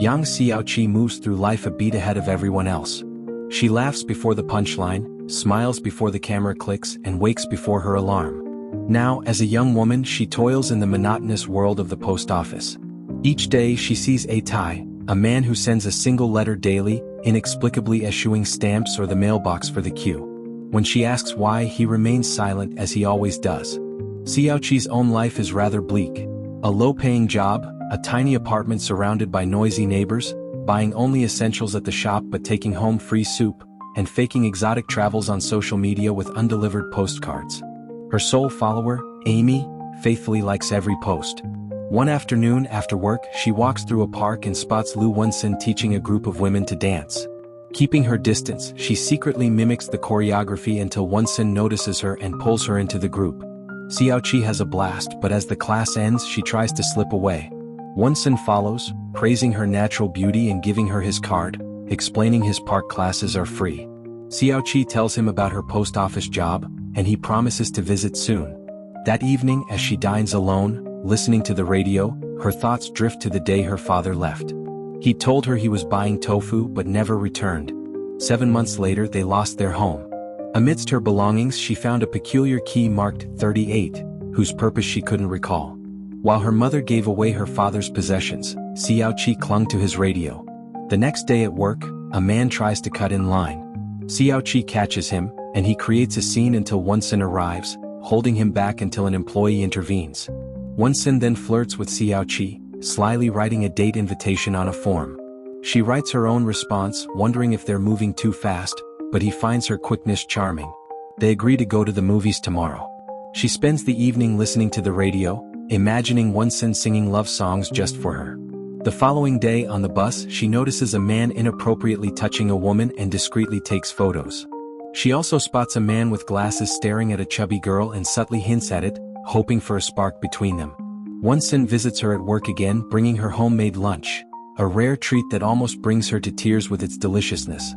Yang Xiaoqi moves through life a beat ahead of everyone else. She laughs before the punchline, smiles before the camera clicks, and wakes before her alarm. Now, as a young woman, she toils in the monotonous world of the post office. Each day she sees a Tai, a man who sends a single letter daily, inexplicably eschewing stamps or the mailbox for the queue. When she asks why, he remains silent as he always does. Xiaoqi's own life is rather bleak. A low-paying job, a tiny apartment surrounded by noisy neighbors, buying only essentials at the shop but taking home free soup, and faking exotic travels on social media with undelivered postcards. Her sole follower, Amy, faithfully likes every post. One afternoon after work, she walks through a park and spots Lu Wenxin teaching a group of women to dance. Keeping her distance, she secretly mimics the choreography until Wenxin notices her and pulls her into the group. Xiaoqi has a blast, but as the class ends, she tries to slip away. Wenxin follows, praising her natural beauty and giving her his card, explaining his park classes are free. Xiaoqi tells him about her post office job, and he promises to visit soon. That evening, as she dines alone, listening to the radio, her thoughts drift to the day her father left. He told her he was buying tofu but never returned. 7 months later, they lost their home. Amidst her belongings, she found a peculiar key marked 38, whose purpose she couldn't recall. While her mother gave away her father's possessions, Xiaoqi clung to his radio. The next day at work, a man tries to cut in line. Xiaoqi catches him, and he creates a scene until Wenxin arrives, holding him back until an employee intervenes. Wenxin then flirts with Xiaoqi, slyly writing a date invitation on a form. She writes her own response, wondering if they're moving too fast, but he finds her quickness charming. They agree to go to the movies tomorrow. She spends the evening listening to the radio, imagining Wenxin singing love songs just for her. The following day on the bus, she notices a man inappropriately touching a woman and discreetly takes photos. She also spots a man with glasses staring at a chubby girl and subtly hints at it, hoping for a spark between them. Wenxin visits her at work again, bringing her homemade lunch, a rare treat that almost brings her to tears with its deliciousness.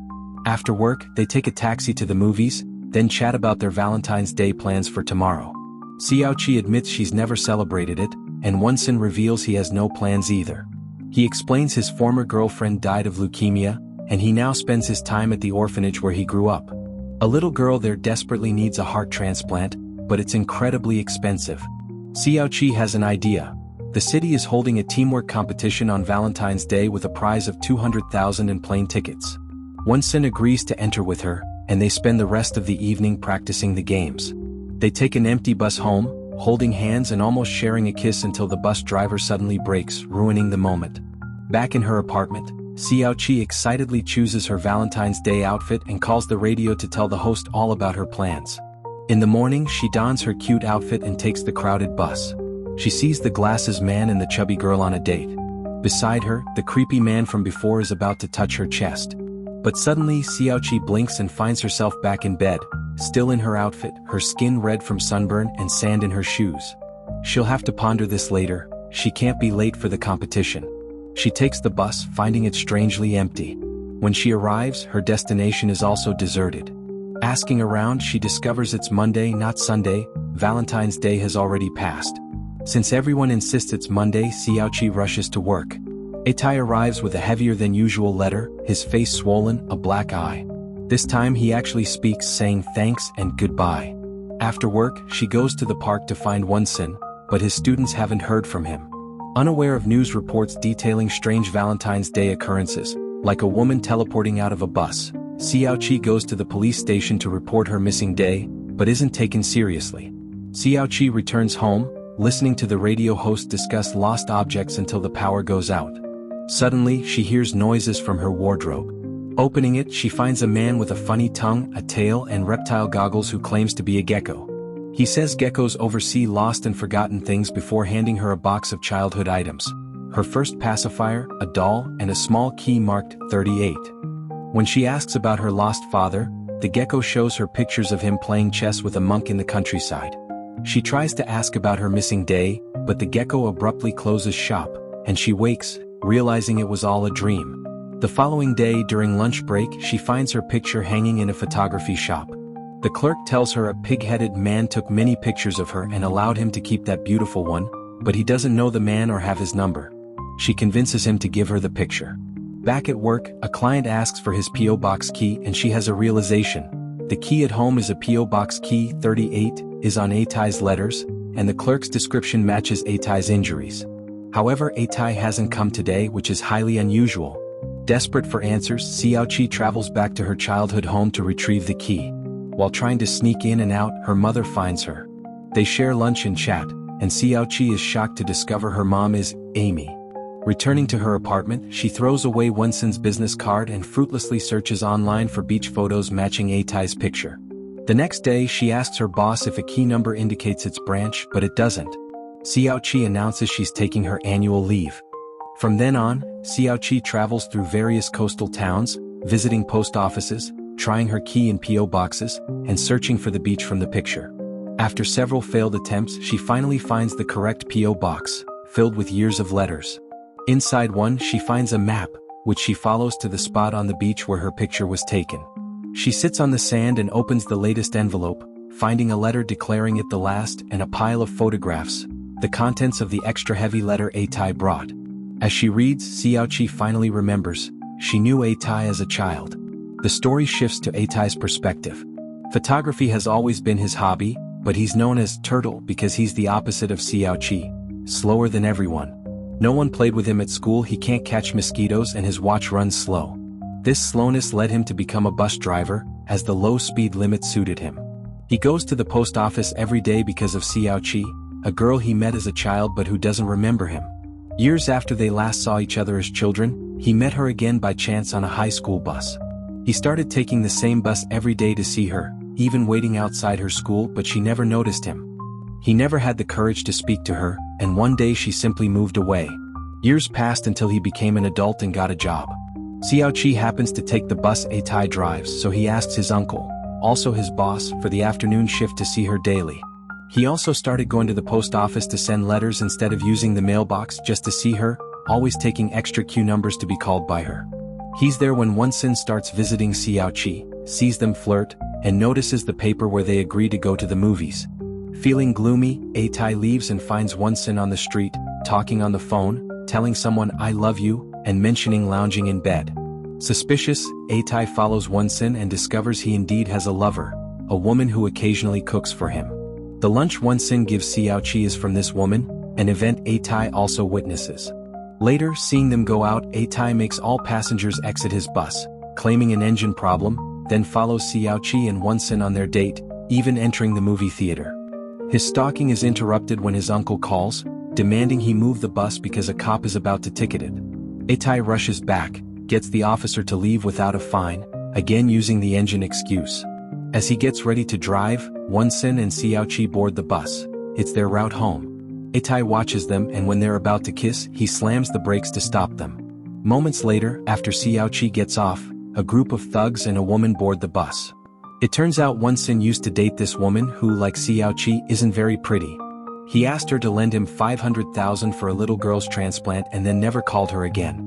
After work, they take a taxi to the movies, then chat about their Valentine's Day plans for tomorrow. Xiaoqi admits she's never celebrated it, and Wenxin reveals he has no plans either. He explains his former girlfriend died of leukemia, and he now spends his time at the orphanage where he grew up. A little girl there desperately needs a heart transplant, but it's incredibly expensive. Xiaoqi has an idea. The city is holding a teamwork competition on Valentine's Day with a prize of 200,000 in plane tickets. Wenxin agrees to enter with her, and they spend the rest of the evening practicing the games. They take an empty bus home, holding hands and almost sharing a kiss until the bus driver suddenly brakes, ruining the moment. Back in her apartment, Xiaoqi excitedly chooses her Valentine's Day outfit and calls the radio to tell the host all about her plans. In the morning, she dons her cute outfit and takes the crowded bus. She sees the glasses man and the chubby girl on a date. Beside her, the creepy man from before is about to touch her chest. But suddenly, Xiaoqi blinks and finds herself back in bed, still in her outfit, her skin red from sunburn and sand in her shoes. She'll have to ponder this later. She can't be late for the competition. She takes the bus, finding it strangely empty. When she arrives, her destination is also deserted. Asking around, she discovers it's Monday, not Sunday. Valentine's Day has already passed. Since everyone insists it's Monday, Xiaoqi rushes to work. Atai arrives with a heavier than usual letter, his face swollen, a black eye. This time he actually speaks, saying thanks and goodbye. After work, she goes to the park to find Wenxin, but his students haven't heard from him. Unaware of news reports detailing strange Valentine's Day occurrences, like a woman teleporting out of a bus, Xiaoqi goes to the police station to report her missing day, but isn't taken seriously. Xiaoqi returns home, listening to the radio host discuss lost objects until the power goes out. Suddenly, she hears noises from her wardrobe. Opening it, she finds a man with a funny tongue, a tail, and reptile goggles who claims to be a gecko. He says geckos oversee lost and forgotten things before handing her a box of childhood items. Her first pacifier, a doll, and a small key marked 38. When she asks about her lost father, the gecko shows her pictures of him playing chess with a monk in the countryside. She tries to ask about her missing day, but the gecko abruptly closes shop, and she wakes, realizing it was all a dream. The following day during lunch break, she finds her picture hanging in a photography shop. The clerk tells her a pig-headed man took many pictures of her and allowed him to keep that beautiful one, but he doesn't know the man or have his number. She convinces him to give her the picture. Back at work, a client asks for his P.O. Box key and she has a realization. The key at home is a P.O. Box key 38, is on Atai's letters, and the clerk's description matches Atai's injuries. However, Atai hasn't come today, which is highly unusual. Desperate for answers, Xiaoqi travels back to her childhood home to retrieve the key. While trying to sneak in and out, her mother finds her. They share lunch and chat, and Xiaoqi is shocked to discover her mom is Amy. Returning to her apartment, she throws away Wensin's business card and fruitlessly searches online for beach photos matching Atai's picture. The next day, she asks her boss if a key number indicates its branch, but it doesn't. Xiaoqi announces she's taking her annual leave. From then on, Xiaoqi travels through various coastal towns, visiting post offices, trying her key in P.O. boxes, and searching for the beach from the picture. After several failed attempts, she finally finds the correct P.O. box, filled with years of letters. Inside one, she finds a map, which she follows to the spot on the beach where her picture was taken. She sits on the sand and opens the latest envelope, finding a letter declaring it the last and a pile of photographs, the contents of the extra heavy letter Atai brought. As she reads, Xiaoqi finally remembers. She knew Atai as a child. The story shifts to Atai's perspective. Photography has always been his hobby, but he's known as Turtle because he's the opposite of Xiaoqi, slower than everyone. No one played with him at school, he can't catch mosquitoes and his watch runs slow. This slowness led him to become a bus driver, as the low speed limit suited him. He goes to the post office every day because of Xiaoqi, a girl he met as a child but who doesn't remember him. Years after they last saw each other as children, he met her again by chance on a high school bus. He started taking the same bus every day to see her, even waiting outside her school, but she never noticed him. He never had the courage to speak to her, and one day she simply moved away. Years passed until he became an adult and got a job. Xiaoqi happens to take the bus Atai drives, so he asks his uncle, also his boss, for the afternoon shift to see her daily. He also started going to the post office to send letters instead of using the mailbox just to see her, always taking extra queue numbers to be called by her. He's there when Wensin starts visiting Xiaoqi, sees them flirt, and notices the paper where they agree to go to the movies. Feeling gloomy, Atai leaves and finds Wensin on the street, talking on the phone, telling someone "I love you," and mentioning lounging in bed. Suspicious, Atai follows Wensin and discovers he indeed has a lover, a woman who occasionally cooks for him. The lunch Wensin gives Xiaoqi is from this woman, an event Atai also witnesses. Later, seeing them go out, Atai makes all passengers exit his bus, claiming an engine problem, then follows Xiaoqi and Wensin on their date, even entering the movie theater. His stalking is interrupted when his uncle calls, demanding he move the bus because a cop is about to ticket it. Atai rushes back, gets the officer to leave without a fine, again using the engine excuse. As he gets ready to drive, Wensin and Xiaoqi board the bus. It's their route home. Atai watches them, and when they're about to kiss, he slams the brakes to stop them. Moments later, after Xiaoqi gets off, a group of thugs and a woman board the bus. It turns out Wensin used to date this woman who, like Xiaoqi, isn't very pretty. He asked her to lend him 500,000 for a little girl's transplant and then never called her again.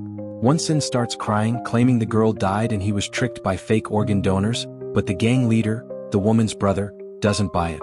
Wensin starts crying, claiming the girl died and he was tricked by fake organ donors, but the gang leader, the woman's brother, doesn't buy it.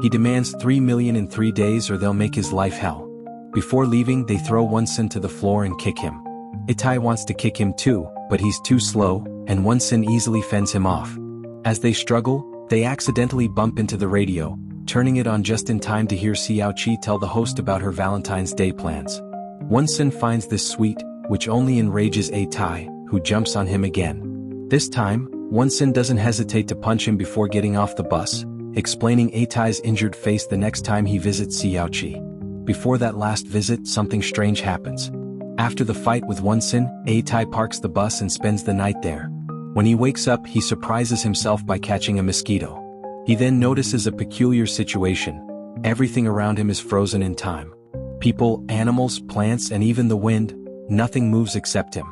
He demands 3 million in 3 days or they'll make his life hell. Before leaving, they throw Wensin to the floor and kick him. Atai wants to kick him too, but he's too slow, and Wensin easily fends him off. As they struggle, they accidentally bump into the radio, turning it on just in time to hear Xiaoqi tell the host about her Valentine's Day plans. Wensin finds this sweet, which only enrages Atai, who jumps on him again. This time, Wensin doesn't hesitate to punch him before getting off the bus, explaining Atai's injured face the next time he visits Xiaoqi. Before that last visit, something strange happens. After the fight with Wensin, Atai parks the bus and spends the night there. When he wakes up, he surprises himself by catching a mosquito. He then notices a peculiar situation. Everything around him is frozen in time. People, animals, plants, and even the wind, nothing moves except him.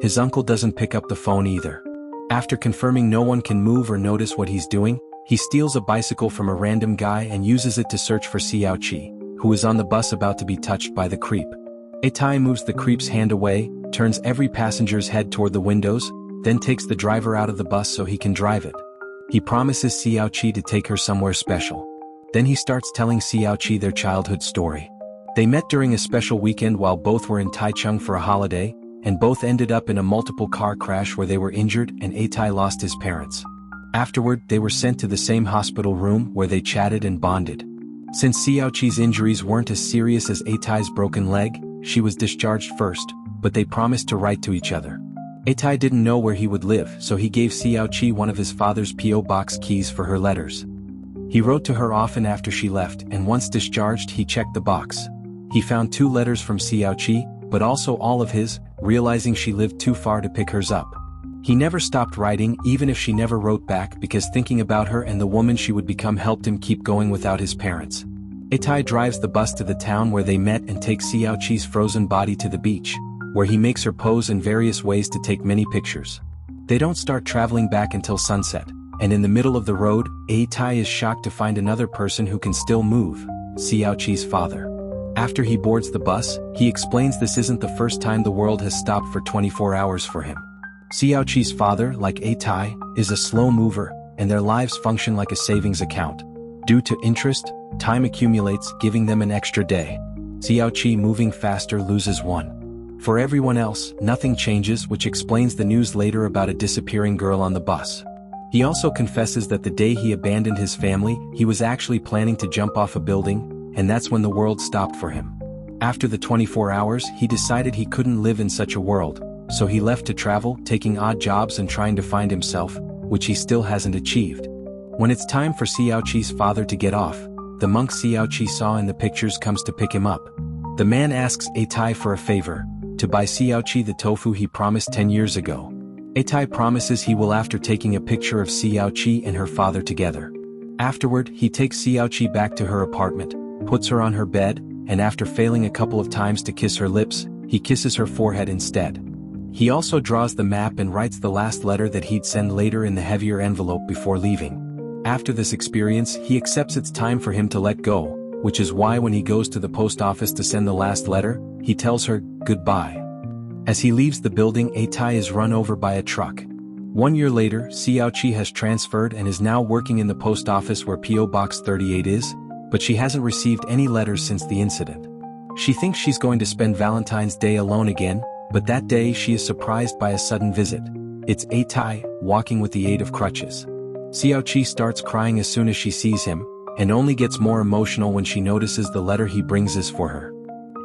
His uncle doesn't pick up the phone either. After confirming no one can move or notice what he's doing, he steals a bicycle from a random guy and uses it to search for Xiaoqi, who is on the bus about to be touched by the creep. Atai moves the creep's hand away, turns every passenger's head toward the windows, then takes the driver out of the bus so he can drive it. He promises Xiaoqi to take her somewhere special. Then he starts telling Xiaoqi their childhood story. They met during a special weekend while both were in Taichung for a holiday, and both ended up in a multiple car crash where they were injured and Atai lost his parents. Afterward, they were sent to the same hospital room where they chatted and bonded. Since Xiaoqi's injuries weren't as serious as Atai's broken leg, she was discharged first, but they promised to write to each other. Atai didn't know where he would live, so he gave Xiaoqi one of his father's P.O. box keys for her letters. He wrote to her often after she left, and once discharged he checked the box. He found 2 letters from Xiaoqi, but also all of his, realizing she lived too far to pick hers up. He never stopped writing even if she never wrote back because thinking about her and the woman she would become helped him keep going without his parents. Atai drives the bus to the town where they met and takes Xiaoqi's frozen body to the beach, where he makes her pose in various ways to take many pictures. They don't start traveling back until sunset, and in the middle of the road, Atai is shocked to find another person who can still move, Xiaoqi's father. After he boards the bus, he explains this isn't the first time the world has stopped for 24 hours for him. Xiaoqi's father, like Atai, is a slow mover, and their lives function like a savings account. Due to interest, time accumulates, giving them an extra day. Xiaoqi moving faster loses 1. For everyone else, nothing changes, which explains the news later about a disappearing girl on the bus. He also confesses that the day he abandoned his family, he was actually planning to jump off a building, and that's when the world stopped for him. After the 24 hours, he decided he couldn't live in such a world, so he left to travel, taking odd jobs and trying to find himself, which he still hasn't achieved. When it's time for Xiaoqi's father to get off, the monk Xiaoqi saw in the pictures comes to pick him up. The man asks Atai for a favor, to buy Xiaoqi the tofu he promised 10 years ago. Atai promises he will after taking a picture of Xiaoqi and her father together. Afterward, he takes Xiaoqi back to her apartment, puts her on her bed, and after failing a couple of times to kiss her lips, he kisses her forehead instead. He also draws the map and writes the last letter that he'd send later in the heavier envelope before leaving. After this experience, he accepts it's time for him to let go, which is why when he goes to the post office to send the last letter, he tells her goodbye. As he leaves the building, Atai is run over by a truck. 1 year later, Xiaoqi has transferred and is now working in the post office where P.O. Box 38 is, but she hasn't received any letters since the incident. She thinks she's going to spend Valentine's Day alone again, but that day she is surprised by a sudden visit. It's Atai, walking with the aid of crutches. Xiaoqi starts crying as soon as she sees him, and only gets more emotional when she notices the letter he brings is for her.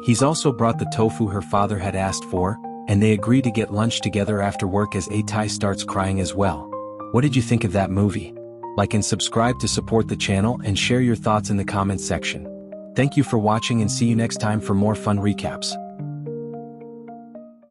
He's also brought the tofu her father had asked for, and they agree to get lunch together after work as Atai starts crying as well. What did you think of that movie? Like and subscribe to support the channel and share your thoughts in the comments section. Thank you for watching and see you next time for more fun recaps.